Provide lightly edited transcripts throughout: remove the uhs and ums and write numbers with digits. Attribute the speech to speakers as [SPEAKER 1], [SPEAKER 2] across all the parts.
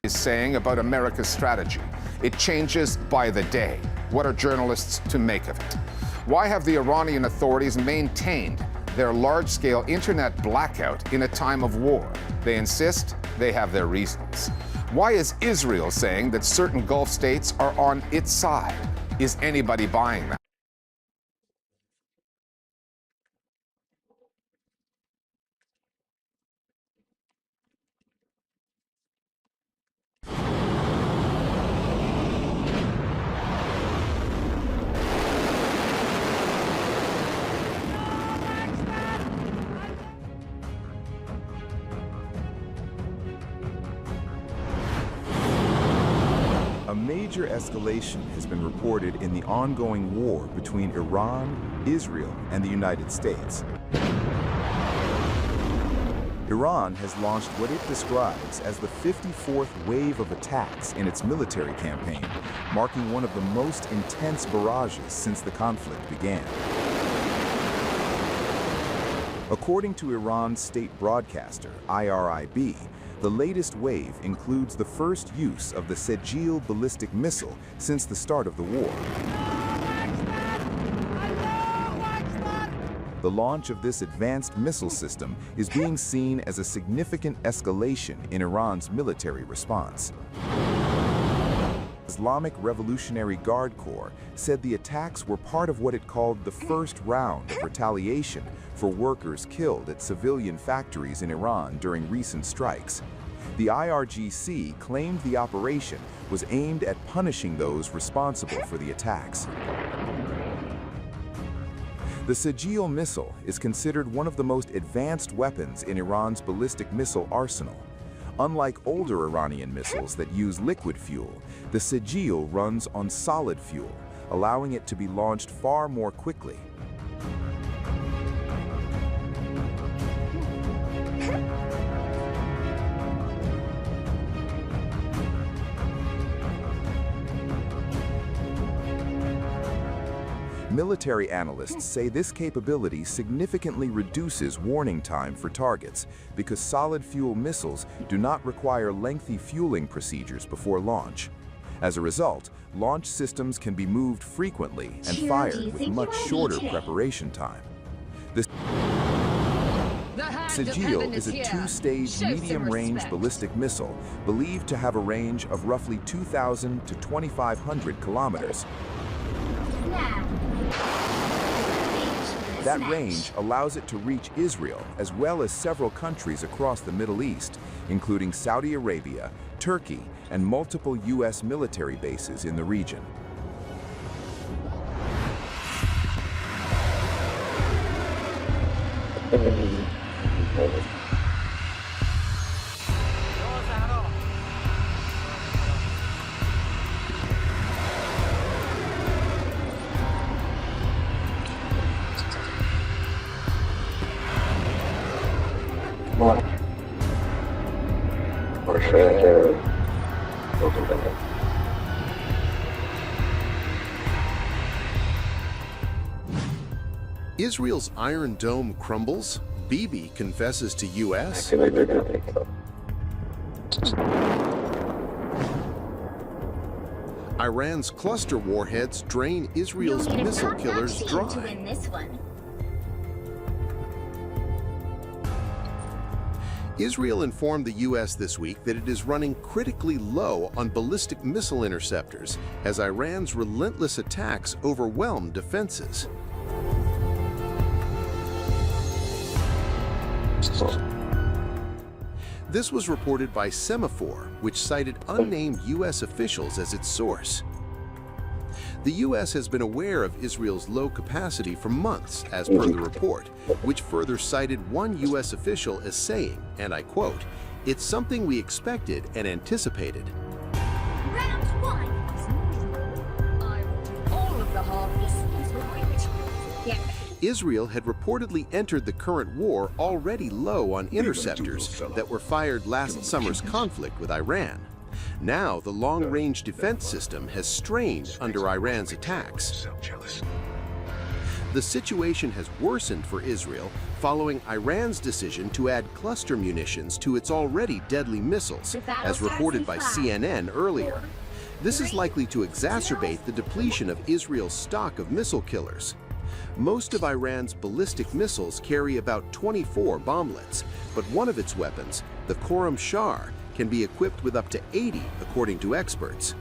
[SPEAKER 1] is saying about America's strategy. It changes by the day. What are journalists to make of it? Why have the Iranian authorities maintained their large-scale internet blackout in a time of war? They insist they have their reasons. Why is Israel saying that certain Gulf states are on its side? Is anybody buying that?
[SPEAKER 2] A major escalation has been reported in the ongoing war between Iran, Israel, and the United States. Iran has launched what it describes as the 54th wave of attacks in its military campaign, marking one of the most intense barrages since the conflict began. According to Iran's state broadcaster, IRIB, the latest wave includes the first use of the Sejil ballistic missile since the start of the war. The launch of this advanced missile system is being seen as a significant escalation in Iran's military response. Islamic Revolutionary Guard Corps said the attacks were part of what it called the first round of retaliation for workers killed at civilian factories in Iran during recent strikes. The IRGC claimed the operation was aimed at punishing those responsible for the attacks. The Sejil missile is considered one of the most advanced weapons in Iran's ballistic missile arsenal. Unlike older Iranian missiles that use liquid fuel, the Sejil runs on solid fuel, allowing it to be launched far more quickly. Military analysts say this capability significantly reduces warning time for targets because solid fuel missiles do not require lengthy fueling procedures before launch. As a result, launch systems can be moved frequently and fired with much shorter preparation time. The Sejil is a two-stage medium-range ballistic missile believed to have a range of roughly 2,000 to 2,500 kilometers. That range allows it to reach Israel as well as several countries across the Middle East, including Saudi Arabia, Turkey, and multiple U.S. military bases in the region.
[SPEAKER 3] Israel's Iron Dome crumbles, Bibi confesses to U.S. Iran's cluster warheads drain Israel's missile killers dry. Israel informed the U.S. this week that it is running critically low on ballistic missile interceptors as Iran's relentless attacks overwhelm defenses. This was reported by Semaphore, which cited unnamed U.S. officials as its source. The U.S. has been aware of Israel's low capacity for months, as per the report, which further cited one U.S. official as saying, and I quote, "It's something we expected and anticipated."
[SPEAKER 4] Round one. All of the harvests is right. Yeah.
[SPEAKER 3] Israel had reportedly entered the current war already low on interceptors that were fired last summer's conflict with Iran. Now, the long-range defense system has strained under Iran's attacks. The situation has worsened for Israel following Iran's decision to add cluster munitions to its already deadly missiles, as reported by CNN earlier. This is likely to exacerbate the depletion of Israel's stock of missile killers. Most of Iran's ballistic missiles carry about 24 bomblets, but one of its weapons, the Khorramshahr, can be equipped with up to 80, according to experts.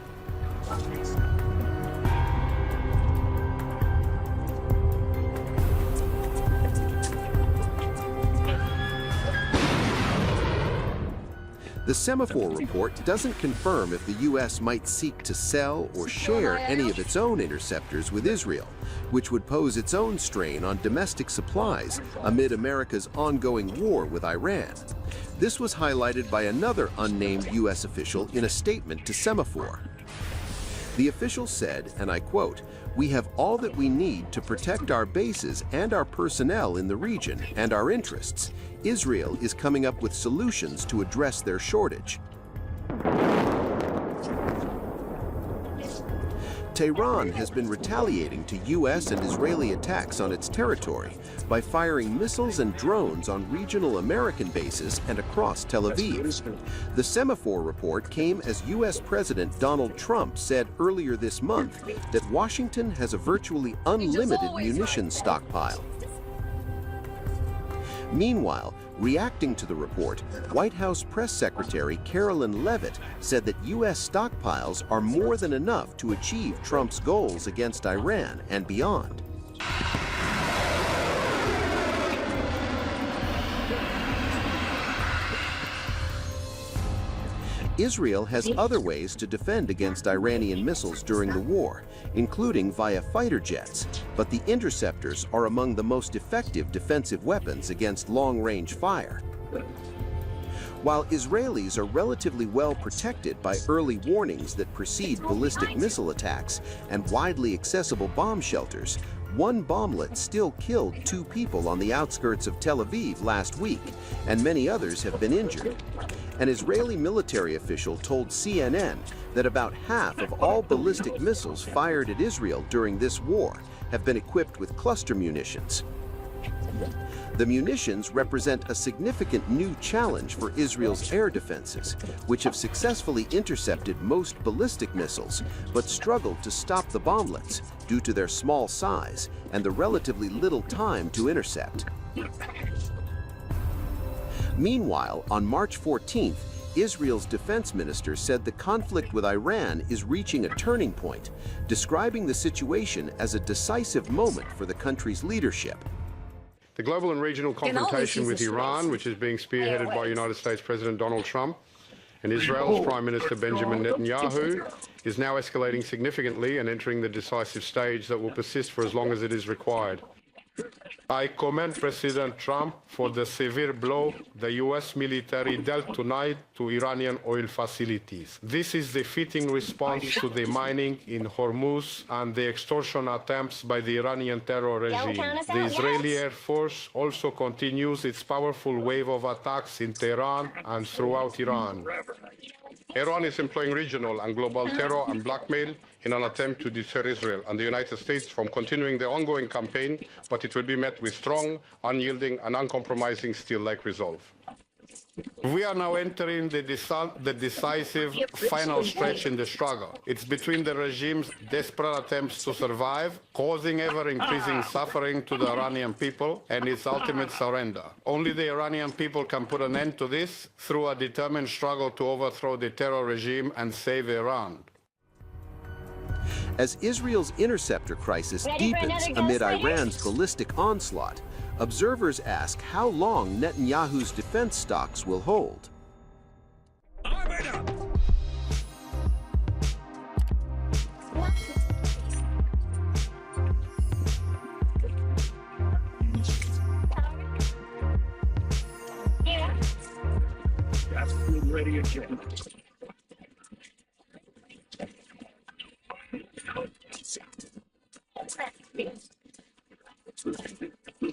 [SPEAKER 3] The Semaphore report doesn't confirm if the U.S. might seek to sell or share any of its own interceptors with Israel, which would pose its own strain on domestic supplies amid America's ongoing war with Iran. This was highlighted by another unnamed U.S. official in a statement to Semaphore. The official said, and I quote, "We have all that we need to protect our bases and our personnel in the region and our interests. Israel is coming up with solutions to address their shortage." Tehran has been retaliating to U.S. and Israeli attacks on its territory by firing missiles and drones on regional American bases and across Tel Aviv. The Semaphore report came as U.S. President Donald Trump said earlier this month that Washington has a virtually unlimited munitions stockpile. Meanwhile, reacting to the report, White House Press Secretary Carolyn Leavitt said that U.S. stockpiles are more than enough to achieve Trump's goals against Iran and beyond. Israel has other ways to defend against Iranian missiles during the war, including via fighter jets, but the interceptors are among the most effective defensive weapons against long-range fire. While Israelis are relatively well protected by early warnings that precede ballistic missile attacks and widely accessible bomb shelters, one bomblet still killed 2 people on the outskirts of Tel Aviv last week, and many others have been injured. An Israeli military official told CNN that about half of all ballistic missiles fired at Israel during this war have been equipped with cluster munitions. The munitions represent a significant new challenge for Israel's air defenses, which have successfully intercepted most ballistic missiles, but struggled to stop the bomblets due to their small size and the relatively little time to intercept. Meanwhile, on March 14th, Israel's defense minister said the conflict with Iran is reaching a turning point, describing the situation as a decisive moment for the country's leadership.
[SPEAKER 5] The global and regional confrontation with Iran, which is being spearheaded by United States President Donald Trump and Israel's Prime Minister Benjamin Netanyahu, is now escalating significantly and entering the decisive stage that will persist for as long as it is required. I commend President Trump for the severe blow the U.S. military dealt tonight to Iranian oil facilities. This is the fitting response to the mining in Hormuz and the extortion attempts by the Iranian terror regime. The Israeli Air Force also continues its powerful wave of attacks in Tehran and throughout Iran. Iran is employing regional and global terror and blackmail in an attempt to deter Israel and the United States from continuing the ongoing campaign, but it will be met with strong, unyielding, and uncompromising steel-like resolve. We are now entering the decisive final stretch in the struggle. It's between the regime's desperate attempts to survive, causing ever-increasing suffering to the Iranian people, and its ultimate surrender. Only the Iranian people can put an end to this through a determined struggle to overthrow the terror regime and save Iran.
[SPEAKER 3] As Israel's interceptor crisis deepens amid Iran's ballistic onslaught, observers ask how long Netanyahu's defense stocks will hold.
[SPEAKER 6] Ready again.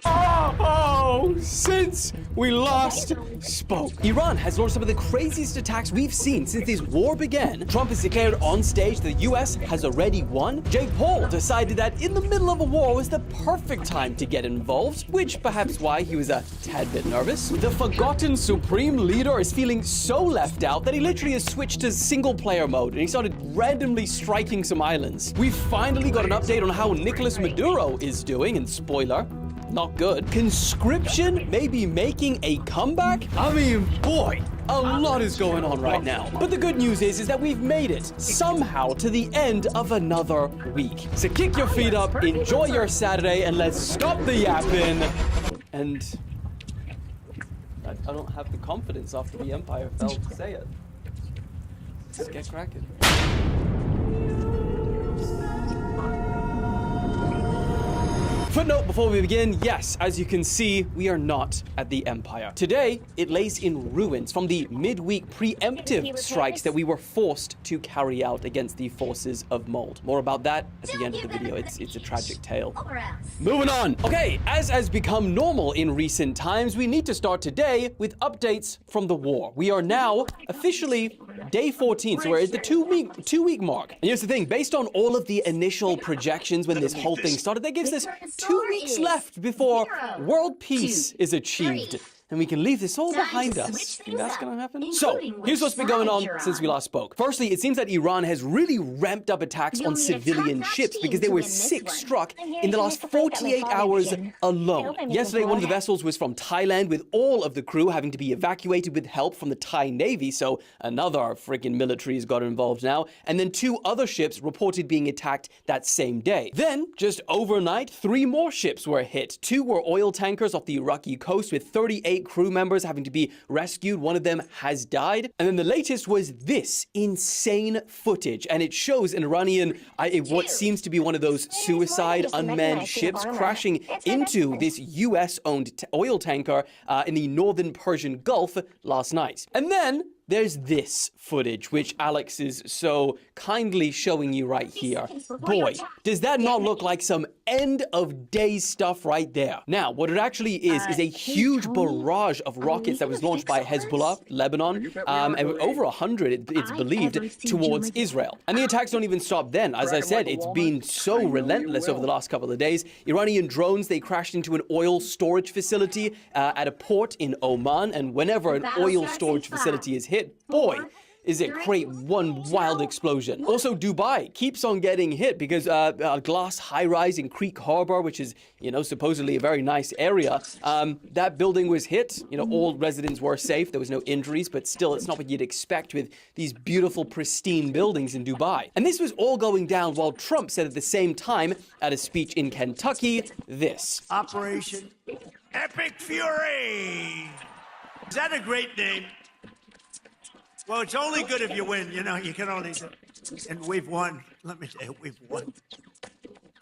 [SPEAKER 7] Oh, since
[SPEAKER 6] we last spoke. Iran has launched some of the craziest attacks we've seen since this war began. Trump has declared on stage the US has already won. Jake Paul decided that in the middle of a war was the perfect time to get involved, which perhaps why he was a tad bit nervous. The forgotten supreme leader is feeling so left out that he literally has switched to single player mode and he started randomly striking some islands. We've finally got an update on how Nicolas Maduro is doing, and spoiler, not good. Conscription may be making a comeback? I mean, boy, a lot is going on right now. But the good news is that we've made it, somehow, to the end of another week. So kick your feet up, enjoy your Saturday, and let's stop the yapping. And I don't have the confidence after the Empire fell to say it. Let's get cracking. Footnote before we begin, yes, as you can see, we are not at the Empire. Today, it lays in ruins from the midweek preemptive strikes that we were forced to carry out against the forces of Mold. More about that at the end of the video. It's a tragic tale. Moving on. Okay, as has become normal in recent times, we need to start today with updates from the war. We are now officially day 14, so we're at the two-week mark. And here's the thing, based on all of the initial projections when this whole thing started, that gives us 2 weeks left before world peace is achieved. And we can leave this all behind us. Think that's gonna happen? So, here's what's been going on since we last spoke. Firstly, it seems that Iran has really ramped up attacks on civilian ships because there were 6 struck in the last 48 hours alone. Yesterday, one of the vessels was from Thailand with all of the crew having to be evacuated with help from the Thai Navy, so another freaking military has got involved now. And then 2 other ships reported being attacked that same day. Then, just overnight, 3 more ships were hit. 2 were oil tankers off the Iraqi coast with 38 crew members having to be rescued. One of them has died. And then the latest was this insane footage. And it shows an Iranian, what seems to be one of those suicide unmanned ships crashing into this US-owned oil tanker in the northern Persian Gulf last night. And then there's this footage, which Alex is so kindly showing you right here. Boy, does that not look like some end of days stuff right there. Now, what it actually is a huge barrage of rockets that was launched by Hezbollah, Lebanon, and over 100, it's believed, towards Israel. And the attacks don't even stop then. As I said, it's been so relentless over the last couple of days. Iranian drones, they crashed into an oil storage facility at a port in Oman, and whenever an oil storage facility is hit, boy, is it create one wild explosion. Also, Dubai keeps on getting hit because a glass high-rise in Creek Harbor, which is, supposedly a very nice area, that building was hit. All residents were safe. There was no injuries, but still, it's not what you'd expect with these beautiful, pristine buildings in Dubai. And this was all going down while Trump said at the same time at a speech in Kentucky, this.
[SPEAKER 7] Operation Epic Fury! Is that a great name? Well, it's only good if you win. You can only do. And we've won. Let me tell you, we've won.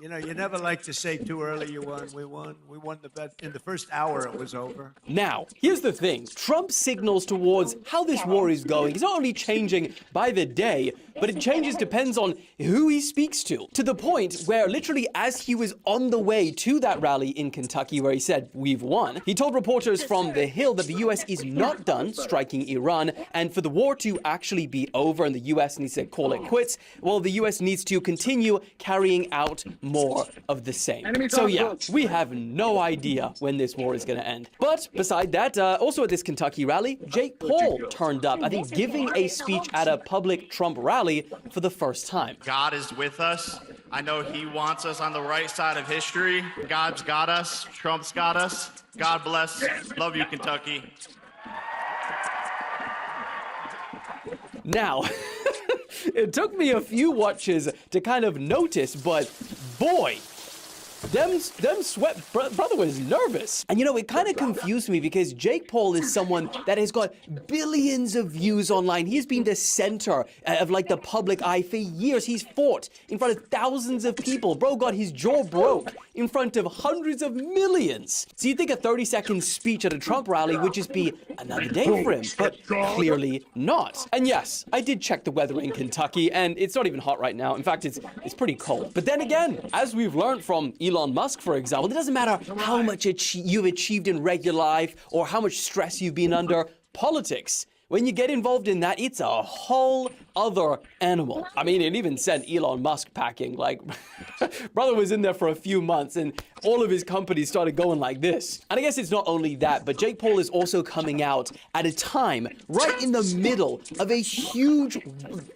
[SPEAKER 7] You never like to say too early you won. We won. We won the bet. In the first hour, it was over.
[SPEAKER 6] Now, here's the thing. Trump's signals towards how this war is going is not only changing by the day, but it changes depends on who he speaks to the point where literally as he was on the way to that rally in Kentucky where he said, we've won, he told reporters from the Hill that the U.S. is not done striking Iran, and for the war to actually be over and the U.S. needs to call it quits, well, the U.S. needs to continue carrying out more of the same. So yeah, we have no idea when this war is going to end. But beside that, also at this Kentucky rally, Jake Paul turned up, I think giving a speech at a public Trump rally for the first time.
[SPEAKER 8] God is with us. I know he wants us on the right side of history. God's got us. Trump's got us. God bless. Love you, Kentucky.
[SPEAKER 6] Now, it took me a few watches to kind of notice, but boy, them sweat brother was nervous. And it kind of confused me because Jake Paul is someone that has got billions of views online. He's been the center of the public eye for years. He's fought in front of thousands of people. Bro got his jaw broke in front of hundreds of millions. So you'd think a 30-second speech at a Trump rally would just be another day for him, but clearly not. And yes, I did check the weather in Kentucky, and it's not even hot right now. In fact, it's pretty cold. But then again, as we've learned from Elon Musk, for example, it doesn't matter how much you've achieved in regular life or how much stress you've been under. Politics, when you get involved in that, it's a whole other animal. I mean, it even sent Elon Musk packing. Like, brother was in there for a few months and all of his companies started going like this. And I guess it's not only that, but Jake Paul is also coming out at a time right in the middle of a huge,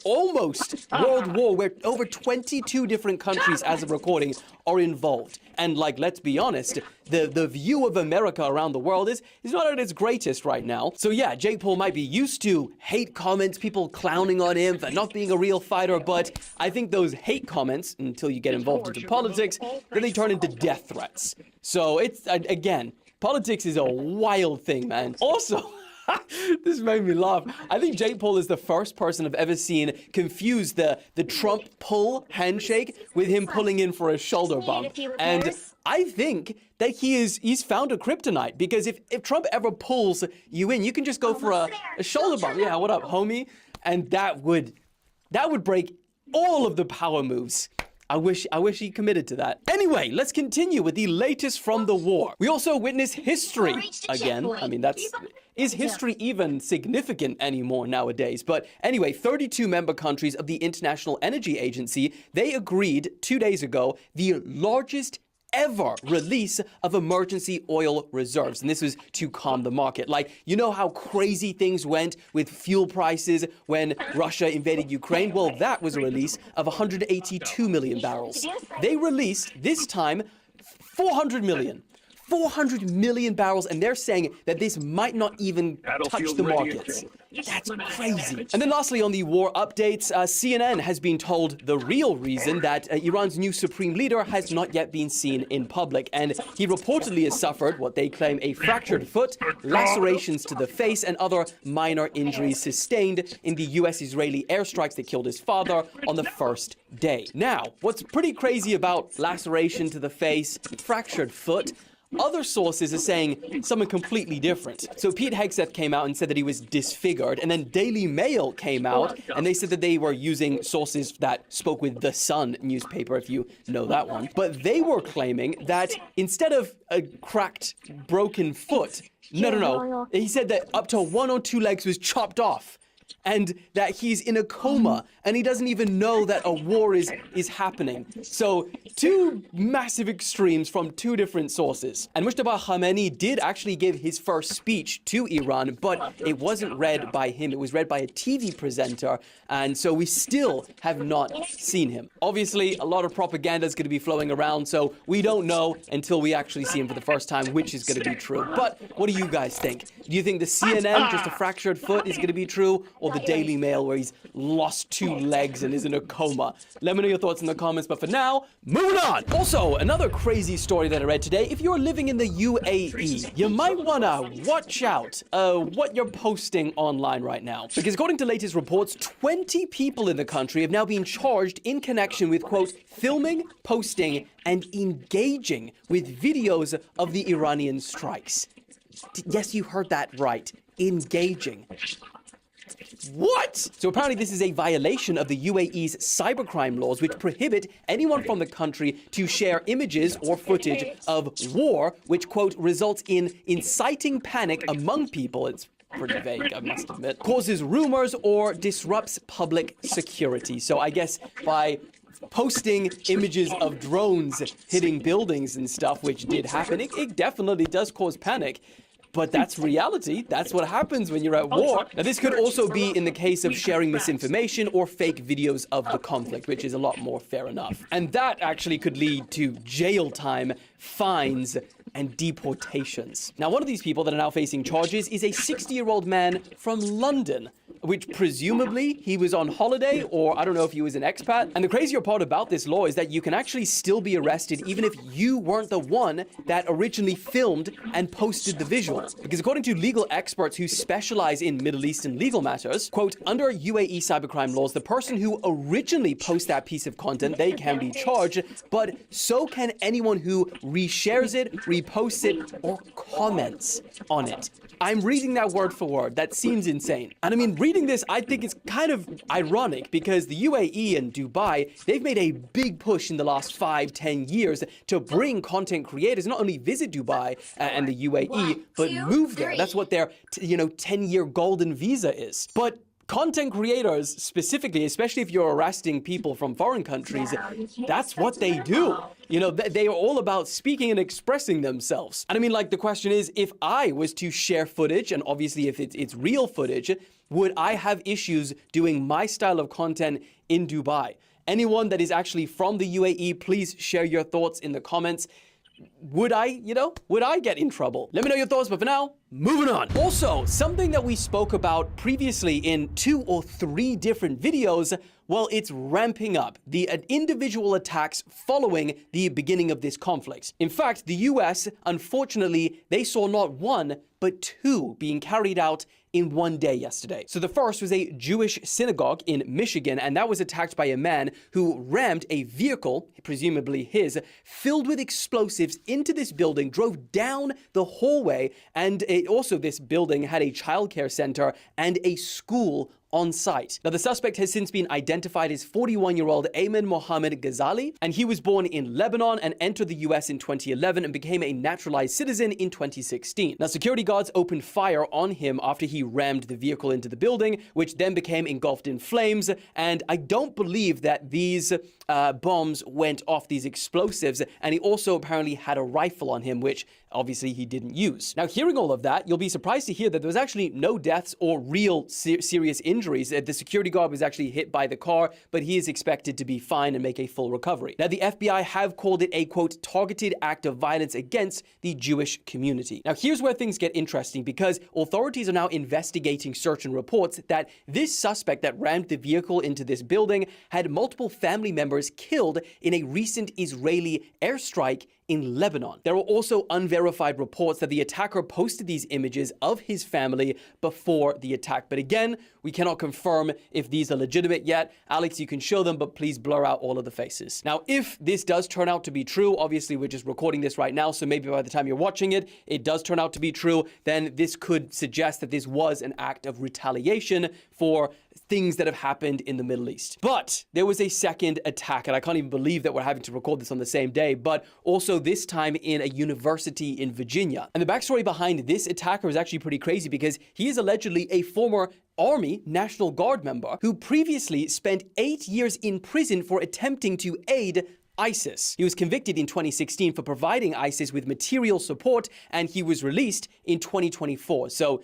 [SPEAKER 6] almost world war where over 22 different countries, as of recording, are involved. And like, let's be honest, the view of America around the world is not at its greatest right now. So yeah, Jake Paul might be used to hate comments, people clowning on him for not being a real fighter, but I think those hate comments, until you get involved into politics, then they turn into death threats. So it's, again, politics is a wild thing, man. Also, this made me laugh. I think Jake Paul is the first person I've ever seen confuse the Trump pull handshake with him pulling in for a shoulder bump. And I think that he's found a kryptonite, because if Trump ever pulls you in, you can just go for a shoulder bump. Yeah, what up, homie? And that would break all of the power moves. I wish he committed to that. Anyway, let's continue with the latest from the war. We also witness history again. I mean, is history even significant anymore nowadays? But anyway, 32 member countries of the International Energy Agency, they agreed 2 days ago the largest ever release of emergency oil reserves. And this was to calm the market. Like, you know how crazy things went with fuel prices when Russia invaded Ukraine? Well, that was a release of 182 million barrels. They released, this time, 400 million. 400 million barrels, and they're saying that this might not even touch the markets. That's crazy. And then lastly, on the war updates, CNN has been told the real reason that Iran's new supreme leader has not yet been seen in public. And he reportedly has suffered what they claim a fractured foot, lacerations to the face, and other minor injuries sustained in the US-Israeli airstrikes that killed his father on the first day. Now, what's pretty crazy about laceration to the face, fractured foot, other sources are saying something completely different. So Pete Hegseth came out and said that he was disfigured, and then Daily Mail came out and they said that they were using sources that spoke with The Sun newspaper, if you know that one. But they were claiming that instead of a cracked, broken foot, no. He said that up to 1 or 2 legs was chopped off, and that he's in a coma, and he doesn't even know that a war is happening. So, 2 massive extremes from 2 different sources. And Mujtaba Khamenei did actually give his first speech to Iran, but it wasn't read by him. It was read by a TV presenter, and so we still have not seen him. Obviously, a lot of propaganda is going to be flowing around, so we don't know until we actually see him for the first time, which is going to be true. But what do you guys think? Do you think the CNN, just a fractured foot, is going to be true, or the Daily Mail, where he's lost 2 legs and is in a coma? Let me know your thoughts in the comments, but for now, moving on! Also, another crazy story that I read today: if you're living in the UAE, you might want to watch out what you're posting online right now. Because according to latest reports, 20 people in the country have now been charged in connection with, quote, filming, posting, and engaging with videos of the Iranian strikes. Yes, you heard that right. Engaging. What? So apparently this is a violation of the UAE's cybercrime laws, which prohibit anyone from the country to share images or footage of war, which, quote, results in inciting panic among people. It's pretty vague, I must admit. Causes rumors or disrupts public security. So I guess by posting images of drones hitting buildings and stuff, which did happen, it definitely does cause panic. But that's reality. That's what happens when you're at war. Now, this could also be in the case of sharing misinformation or fake videos of the conflict, which is a lot more fair enough. And that actually could lead to jail time, fines, and deportations. Now, one of these people that are now facing charges is a 60-year-old man from London, which presumably he was on holiday, or I don't know if he was an expat. And the crazier part about this law is that you can actually still be arrested even if you weren't the one that originally filmed and posted the visual. Because according to legal experts who specialize in Middle Eastern legal matters, quote, under UAE cybercrime laws, the person who originally posts that piece of content, they can be charged, but so can anyone who reshares it, reposts it, or comments on it. I'm reading that word for word. That seems insane. And I mean, read reading this, I think it's kind of ironic because the UAE and Dubai, they've made a big push in the last 5-10 years to bring content creators not only visit Dubai and the UAE, but move there. That's what their 10-year golden visa is. But content creators specifically, especially if you're arresting people from foreign countries, that's what they do. They are all about speaking and expressing themselves. And I mean, like, the question is, if I was to share footage, and obviously if it's real footage, would I have issues doing my style of content in Dubai? Anyone that is actually from the UAE, please share your thoughts in the comments. Would I get in trouble? Let me know your thoughts, but for now, moving on. Also, something that we spoke about previously in 2 or 3 different videos, well, it's ramping up, the individual attacks following the beginning of this conflict. In fact, the US, unfortunately, they saw not 1, but 2 being carried out in one day yesterday. So the first was a Jewish synagogue in Michigan, and that was attacked by a man who rammed a vehicle, presumably his, filled with explosives into this building, drove down the hallway, and also this building had a childcare center and a school on site. Now, the suspect has since been identified as 41-year-old Ayman Mohammed Ghazali, and he was born in Lebanon and entered the US in 2011 and became a naturalized citizen in 2016. Now, security guards opened fire on him after he rammed the vehicle into the building, which then became engulfed in flames, and I don't believe that these bombs went off, these explosives, and he also apparently had a rifle on him, which obviously he didn't use. Now, hearing all of that, you'll be surprised to hear that there was actually no deaths or real serious injuries. The security guard was actually hit by the car, but he is expected to be fine and make a full recovery. Now, the FBI have called it a, quote, targeted act of violence against the Jewish community. Now, here's where things get interesting, because authorities are now investigating certain reports that this suspect that rammed the vehicle into this building had multiple family members killed in a recent Israeli airstrike in Lebanon. There were also unverified reports that the attacker posted these images of his family before the attack. But again, we cannot confirm if these are legitimate yet. Alex, you can show them, but please blur out all of the faces. Now, if this does turn out to be true, obviously we're just recording this right now, so maybe by the time you're watching it, it does turn out to be true, then this could suggest that this was an act of retaliation for things that have happened in the Middle East. But there was a second attack, and I can't even believe that we're having to record this on the same day, but also this time in a university in Virginia. And the backstory behind this attacker is actually pretty crazy, because he is allegedly a former Army National Guard member who previously spent 8 years in prison for attempting to aid ISIS. He was convicted in 2016 for providing ISIS with material support, and he was released in 2024. So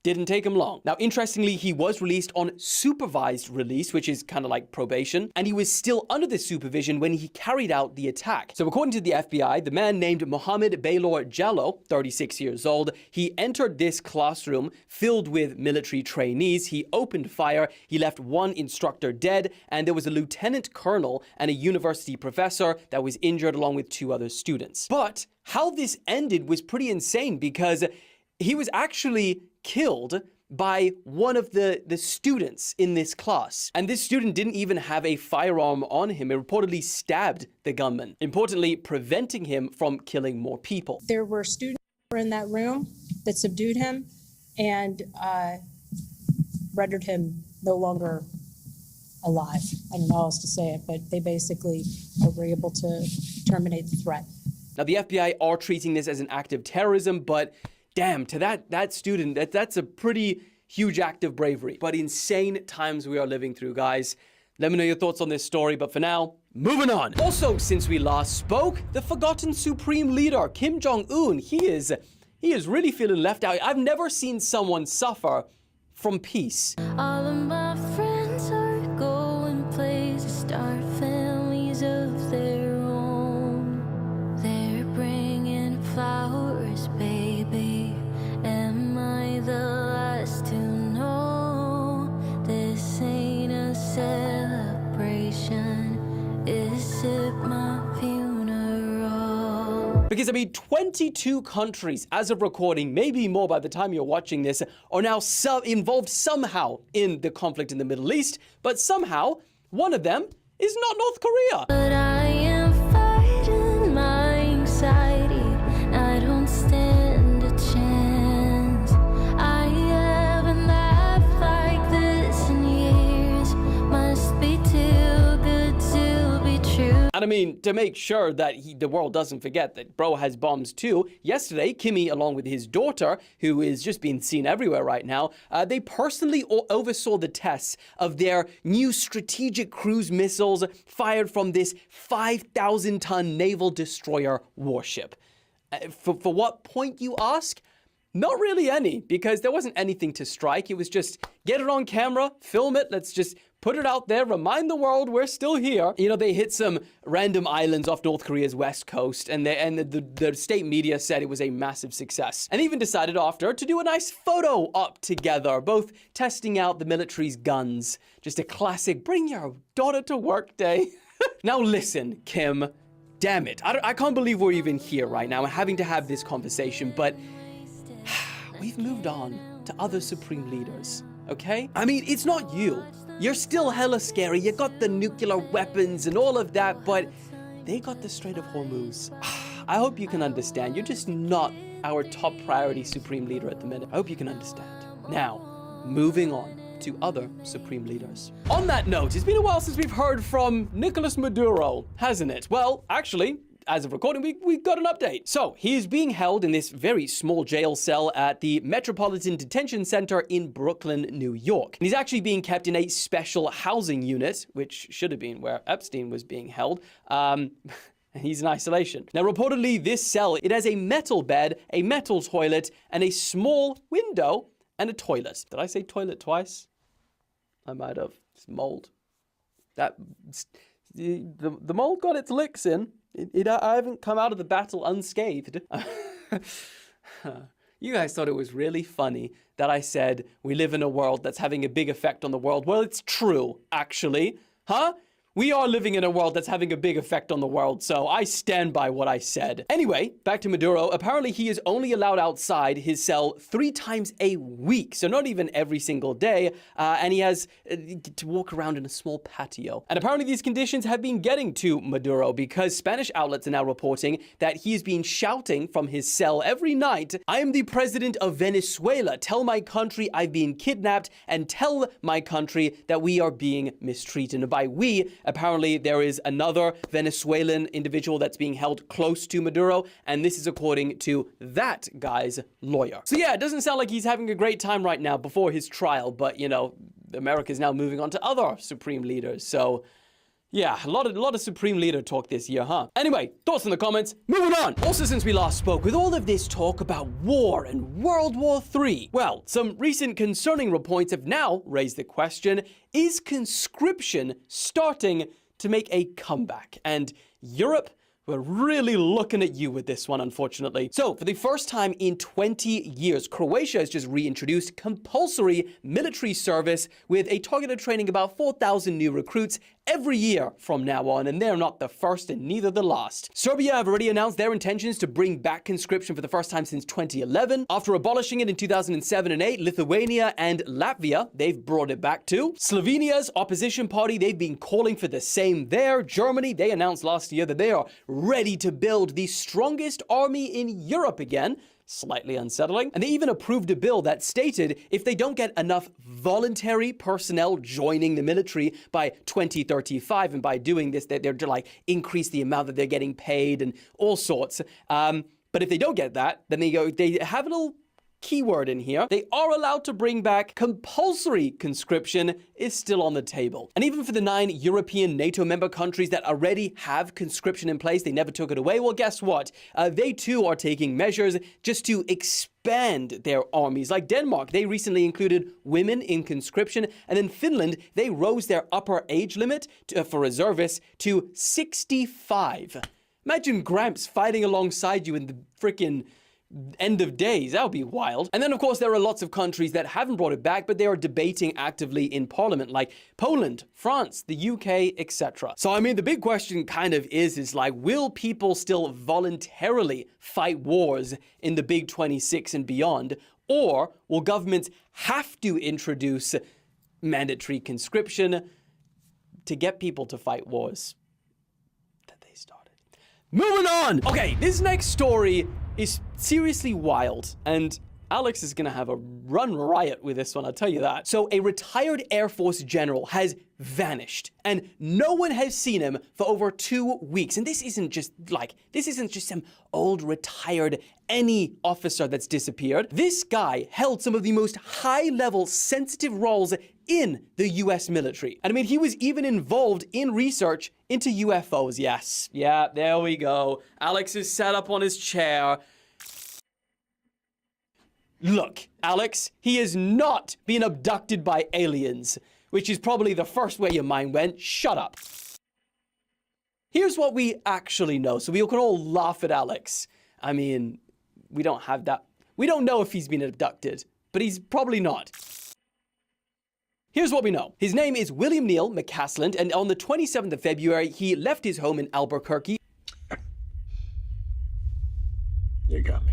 [SPEAKER 6] didn't take him long. Now, interestingly, he was released on supervised release, which is kind of like probation, and he was still under this supervision when he carried out the attack. So according to the FBI, the man named Mohammed Baylor Jallo, 36 years old, he entered this classroom filled with military trainees. He opened fire. He left one instructor dead, and there was a lieutenant colonel and a university professor that was injured along with 2 other students. But how this ended was pretty insane, because he was actually killed by one of the students in this class. And this student didn't even have a firearm on him. It reportedly stabbed the gunman, importantly preventing him from killing more people.
[SPEAKER 9] There were students who were in that room that subdued him and rendered him no longer alive. I don't know how else to say it, but they basically were able to terminate the threat.
[SPEAKER 6] Now, the FBI are treating this as an act of terrorism, but damn, to that student, that's a pretty huge act of bravery. But insane times we are living through, guys. Let me know your thoughts on this story, but for now, moving on. Also, since we last spoke, the forgotten supreme leader, Kim Jong-un, he is really feeling left out. I've never seen someone suffer from peace.
[SPEAKER 10] All of my friends are going places, start families of their own. They're bringing flowers, baby. Am I the last to know this ain't a celebration? Is it my funeral?
[SPEAKER 6] Because, I mean, 22 countries, as of recording, maybe more by the time you're watching this, are now involved somehow in the conflict in the Middle East, but somehow one of them is not North Korea.
[SPEAKER 10] But I am fighting my anxiety. I don't stand a chance. I haven't laughed like this
[SPEAKER 6] And I mean, to make sure that the world doesn't forget that bro has bombs too, yesterday, Kimmy, along with his daughter, who is just being seen everywhere right now, they personally oversaw the tests of their new strategic cruise missiles fired from this 5,000-ton naval destroyer warship. For what point, you ask? Not really any, because there wasn't anything to strike. It was just get it on camera, film it, let's just put it out there, remind the world we're still here. You know, they hit some random islands off North Korea's west coast, and the state media said it was a massive success. And even decided after to do a nice photo op together, both testing out the military's guns. Just a classic bring your daughter to work day. Now listen, Kim, damn it. I can't believe we're even here right now and having to have this conversation, but we've moved on to other supreme leaders, okay? I mean, it's not you. You're still hella scary. You got the nuclear weapons and all of that, but they got the Strait of Hormuz. I hope you can understand. You're just not our top priority supreme leader at the minute. I hope you can understand. Now, moving on to other supreme leaders. On that note, it's been a while since we've heard from Nicolas Maduro, hasn't it? Well, actually, as of recording, we got an update. So, he is being held in this very small jail cell at the Metropolitan Detention Center in Brooklyn, New York. And he's actually being kept in a special housing unit, which should have been where Epstein was being held. He's in isolation. Now, reportedly, this cell, it has a metal bed, a metal toilet, and a small window and a toilet. Did I say toilet twice? I might have. It's mold. The mold got its licks in. I haven't come out of the battle unscathed. You guys thought it was really funny that I said we live in a world that's having a big effect on the world. Well, it's true, actually. Huh? We are living in a world that's having a big effect on the world, so I stand by what I said. Anyway, back to Maduro. Apparently, he is only allowed outside his cell 3 times a week, so not even every single day, and he has to walk around in a small patio. And apparently, these conditions have been getting to Maduro because Spanish outlets are now reporting that he has been shouting from his cell every night, "I am the president of Venezuela. Tell my country I've been kidnapped, and tell my country that we are being mistreated." And by we, apparently, there is another Venezuelan individual that's being held close to Maduro, and this is according to that guy's lawyer. So yeah, it doesn't sound like he's having a great time right now before his trial, but, you know, America's now moving on to other supreme leaders, so yeah, a lot of supreme leader talk this year, huh? Anyway, thoughts in the comments. Moving on. Also, since we last spoke, with all of this talk about war and World War III, well, some recent concerning reports have now raised the question, is conscription starting to make a comeback? And Europe, we're really looking at you with this one, unfortunately. So, for the first time in 20 years, Croatia has just reintroduced compulsory military service with a targeted training about 4,000 new recruits every year from now on, and they're not the first and neither the last. Serbia have already announced their intentions to bring back conscription for the first time since 2011. After abolishing it in 2007 and 8, Lithuania and Latvia, they've brought it back too. Slovenia's opposition party, they've been calling for the same there. Germany, they announced last year that they are ready to build the strongest army in Europe again. Slightly unsettling. And they even approved a bill that stated if they don't get enough voluntary personnel joining the military by 2035, and by doing this, they're to like increase the amount that they're getting paid and all sorts. But if they don't get that, then they have a little keyword in here. They are allowed to bring back compulsory conscription is still on the table. And even for the 9 European NATO member countries that already have conscription in place, they never took it away. Well, guess what? They too are taking measures just to expand their armies. Like Denmark, they recently included women in conscription. And in Finland, they rose their upper age limit for reservists to 65. Imagine Gramps fighting alongside you in the frickin' end of days. That would be wild. And then, of course, there are lots of countries that haven't brought it back, but they are debating actively in parliament, like Poland, France, the UK, etc. So, I mean, the big question kind of is like, will people still voluntarily fight wars in the big 26 and beyond? Or will governments have to introduce mandatory conscription to get people to fight wars that they started? Moving on! Okay, this next story is seriously wild, and Alex is gonna have a run riot with this one, I'll tell you that. So a retired Air Force general has vanished, and no one has seen him for over 2 weeks. And this isn't just some old retired any officer that's disappeared. This guy held some of the most high-level sensitive roles in the US military. And I mean, he was even involved in research into UFOs. Yes, yeah, there we go. Alex is sat up on his chair. Look, Alex, he is not being abducted by aliens, which is probably the first way your mind went. Shut up. Here's what we actually know, so we can all laugh at Alex. I mean, we don't have that. We don't know if he's been abducted, but he's probably not. Here's what we know. His name is William Neal McCasland, and on the 27th of February, he left his home in Albuquerque.
[SPEAKER 11] You got me.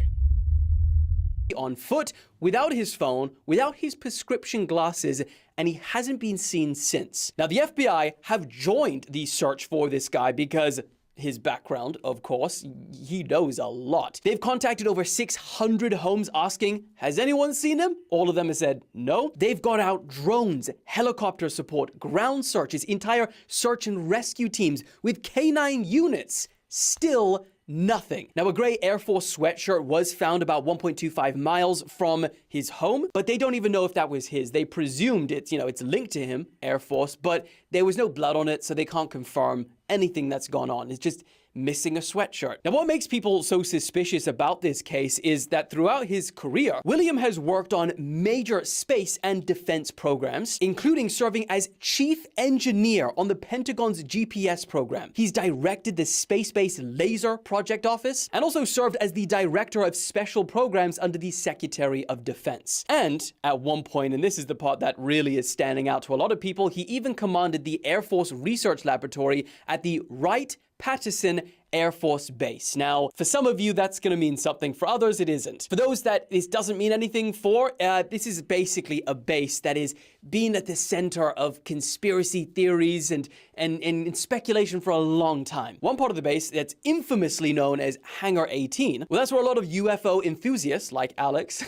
[SPEAKER 6] On foot, without his phone, without his prescription glasses, and he hasn't been seen since. Now, the FBI have joined the search for this guy because his background, of course, he knows a lot. They've contacted over 600 homes asking, has anyone seen him? All of them have said no. They've got out drones, helicopter support, ground searches, entire search and rescue teams with K9 units. Still nothing. Now, a gray Air Force sweatshirt was found about 1.25 miles from his home, but they don't even know if that was his. They presumed it's linked to him, Air Force, but there was no blood on it, so they can't confirm anything that's gone on. It's just missing a sweatshirt. Now, what makes people so suspicious about this case is that throughout his career, William has worked on major space and defense programs, including serving as chief engineer on the Pentagon's GPS program. He's directed the Space-Based Laser Project Office and also served as the director of special programs under the Secretary of Defense. And at one point, and this is the part that really is standing out to a lot of people, he even commanded the Air Force Research Laboratory at the Wright-Patterson Air Force Base. Now, for some of you, that's going to mean something. For others, it isn't. For those that this doesn't mean anything for, this is basically a base that is being at the center of conspiracy theories and speculation for a long time. One part of the base that's infamously known as Hangar 18, well, that's where a lot of UFO enthusiasts like Alex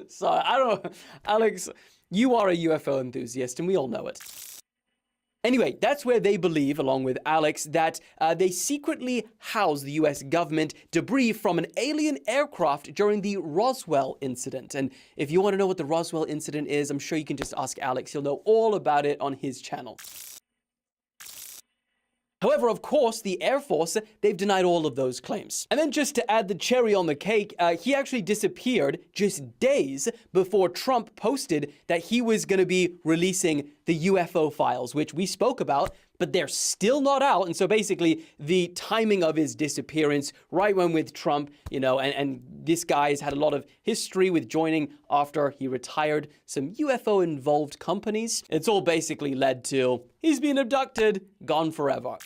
[SPEAKER 6] so, I don't know, Alex, you are a UFO enthusiast, and we all know it. Anyway, that's where they believe, along with Alex, that they secretly housed the US government debris from an alien aircraft during the Roswell incident. And if you want to know what the Roswell incident is, I'm sure you can just ask Alex. He'll know all about it on his channel. However, of course, the Air Force, they've denied all of those claims. And then just to add the cherry on the cake, he actually disappeared just days before Trump posted that he was going to be releasing the UFO files, which we spoke about, but they're still not out. And so basically the timing of his disappearance, right when with Trump, and this guy has had a lot of history with joining after he retired some UFO involved companies. It's all basically led to he's been abducted, gone forever.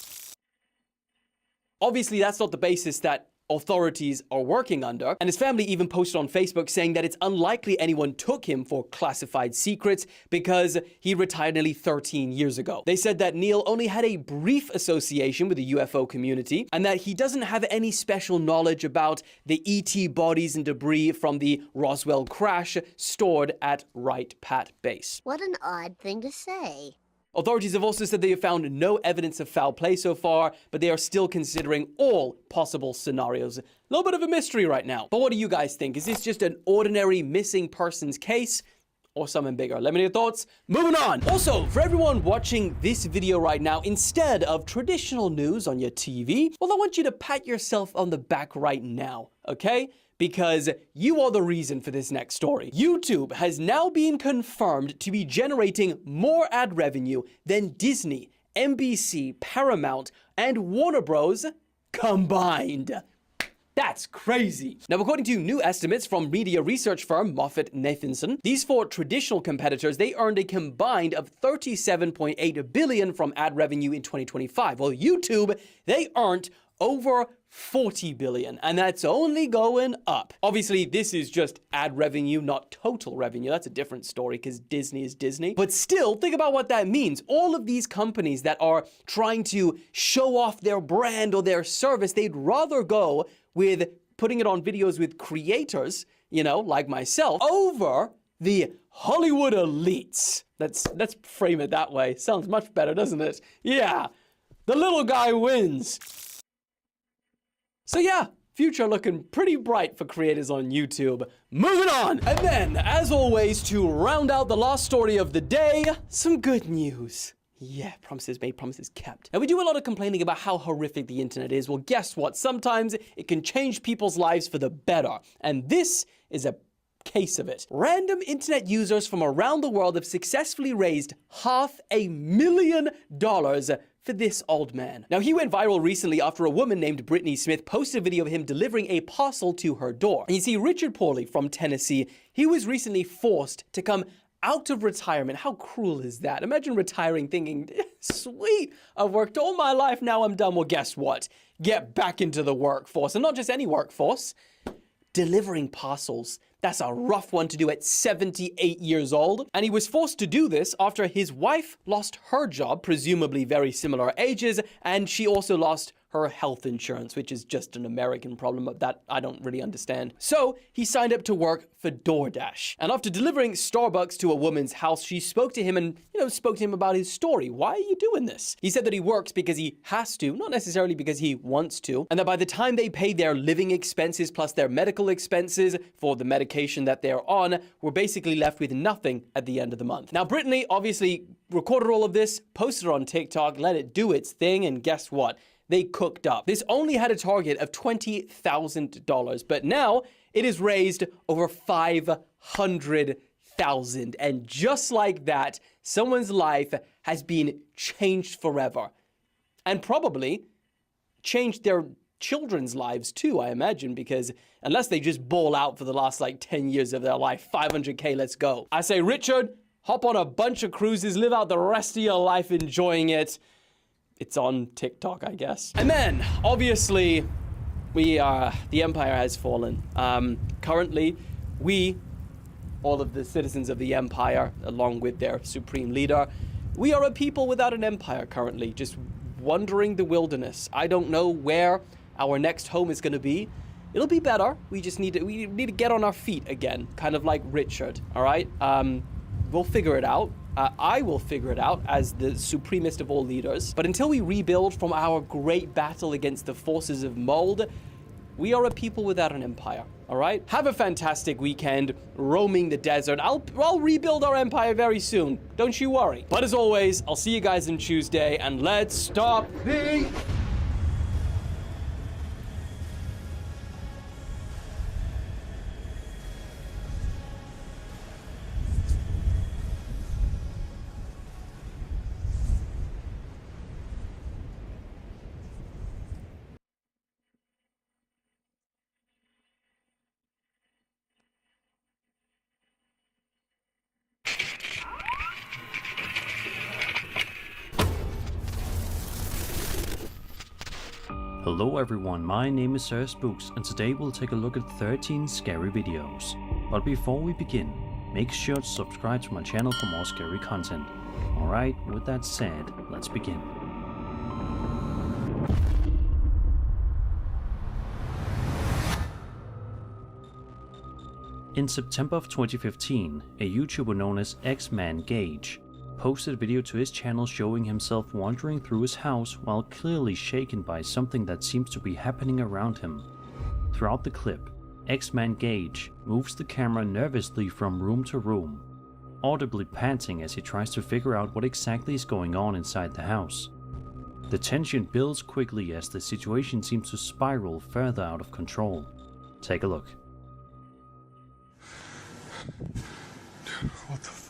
[SPEAKER 6] Obviously, that's not the basis that authorities are working under, and his family even posted on Facebook saying that it's unlikely anyone took him for classified secrets because he retired nearly 13 years ago. They said that Neal only had a brief association with the UFO community and that he doesn't have any special knowledge about the ET bodies and debris from the Roswell crash stored at Wright-Pat Base.
[SPEAKER 12] What an odd thing to say.
[SPEAKER 6] Authorities have also said they have found no evidence of foul play so far, but they are still considering all possible scenarios. A little bit of a mystery right now. But what do you guys think? Is this just an ordinary missing persons case or something bigger? Let me know your thoughts. Moving on. Also, for everyone watching this video right now, instead of traditional news on your TV, well, I want you to pat yourself on the back right now, okay? Because you are the reason for this next story. YouTube has now been confirmed to be generating more ad revenue than Disney, NBC, Paramount, and Warner Bros. Combined. That's crazy. Now, according to new estimates from media research firm MoffettNathanson, these four traditional competitors, they earned a combined of $37.8 billion from ad revenue in 2025. While YouTube, they earned over $40 billion, and that's only going up. Obviously, this is just ad revenue, not total revenue. That's a different story because Disney is Disney. But still, think about what that means. All of these companies that are trying to show off their brand or their service, they'd rather go with putting it on videos with creators, you know, like myself, over the Hollywood elites. Let's frame it that way. Sounds much better, doesn't it? Yeah, the little guy wins. So yeah, future looking pretty bright for creators on YouTube. Moving on! And then, as always, to round out the last story of the day, some good news. Yeah, promises made, promises kept. Now, we do a lot of complaining about how horrific the internet is. Well, guess what? Sometimes it can change people's lives for the better. And this is a case of it. Random internet users from around the world have successfully raised $500,000 for this old man. Now, he went viral recently after a woman named Brittany Smith posted a video of him delivering a parcel to her door. And you see, Richard Pauly from Tennessee, he was recently forced to come out of retirement. How cruel is that? Imagine retiring thinking, sweet, I've worked all my life, now I'm done. Well, guess what? Get back into the workforce, and not just any workforce, delivering parcels. That's a rough one to do at 78 years old. And he was forced to do this after his wife lost her job, presumably very similar ages, and she also lost her health insurance, which is just an American problem that I don't really understand. So he signed up to work for DoorDash. And after delivering Starbucks to a woman's house, she spoke to him and, spoke to him about his story. Why are you doing this? He said that he works because he has to, not necessarily because he wants to, and that by the time they pay their living expenses plus their medical expenses for the medication that they're on, we're basically left with nothing at the end of the month. Now, Brittany obviously recorded all of this, posted it on TikTok, let it do its thing, and guess what? They cooked up. This only had a target of $20,000, but now it has raised over $500,000. And just like that, someone's life has been changed forever. And probably changed their children's lives too, I imagine, because unless they just ball out for the last 10 years of their life, 500K, let's go. I say, Richard, hop on a bunch of cruises, live out the rest of your life enjoying it. It's on TikTok, I guess. And then, obviously, the empire has fallen. Currently, all of the citizens of the empire, along with their supreme leader, we are a people without an empire currently, just wandering the wilderness. I don't know where our next home is going to be. It'll be better. We need to get on our feet again, kind of like Richard, all right? We'll figure it out. I will figure it out as the supremest of all leaders. But until we rebuild from our great battle against the forces of Mold, we are a people without an empire, all right? Have a fantastic weekend roaming the desert. I'll rebuild our empire very soon. Don't you worry. But as always, I'll see you guys on Tuesday, and let's stop the...
[SPEAKER 13] Hello everyone, my name is Sir Spooks, and today we'll take a look at 13 scary videos. But before we begin, make sure to subscribe to my channel for more scary content. Alright, with that said, let's begin. In September of 2015, a YouTuber known as X-Man Gage posted a video to his channel showing himself wandering through his house while clearly shaken by something that seems to be happening around him. Throughout the clip, X-Man Gage moves the camera nervously from room to room, audibly panting as he tries to figure out what exactly is going on inside the house. The tension builds quickly as the situation seems to spiral further out of control. Take a look.
[SPEAKER 11] What the f...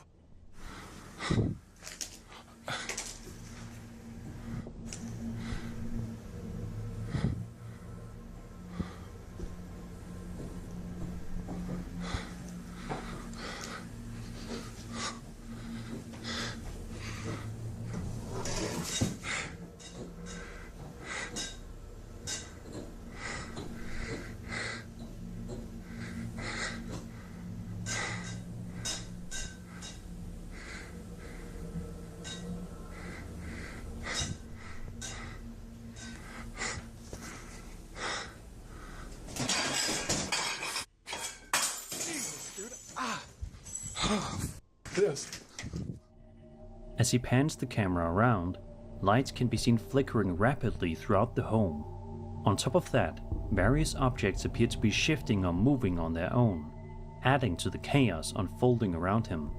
[SPEAKER 13] As he pans the camera around, lights can be seen flickering rapidly throughout the home. On top of that, various objects appear to be shifting or moving on their own, adding to the chaos unfolding around him.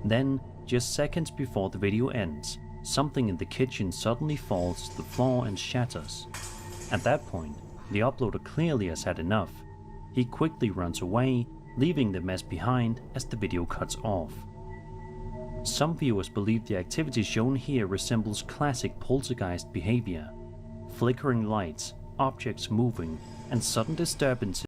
[SPEAKER 13] Then, just seconds before the video ends, something in the kitchen suddenly falls to the floor and shatters. At that point, the uploader clearly has had enough. He quickly runs away, leaving the mess behind as the video cuts off. Some viewers believe the activity shown here resembles classic poltergeist behavior. Flickering lights, objects moving, and sudden disturbances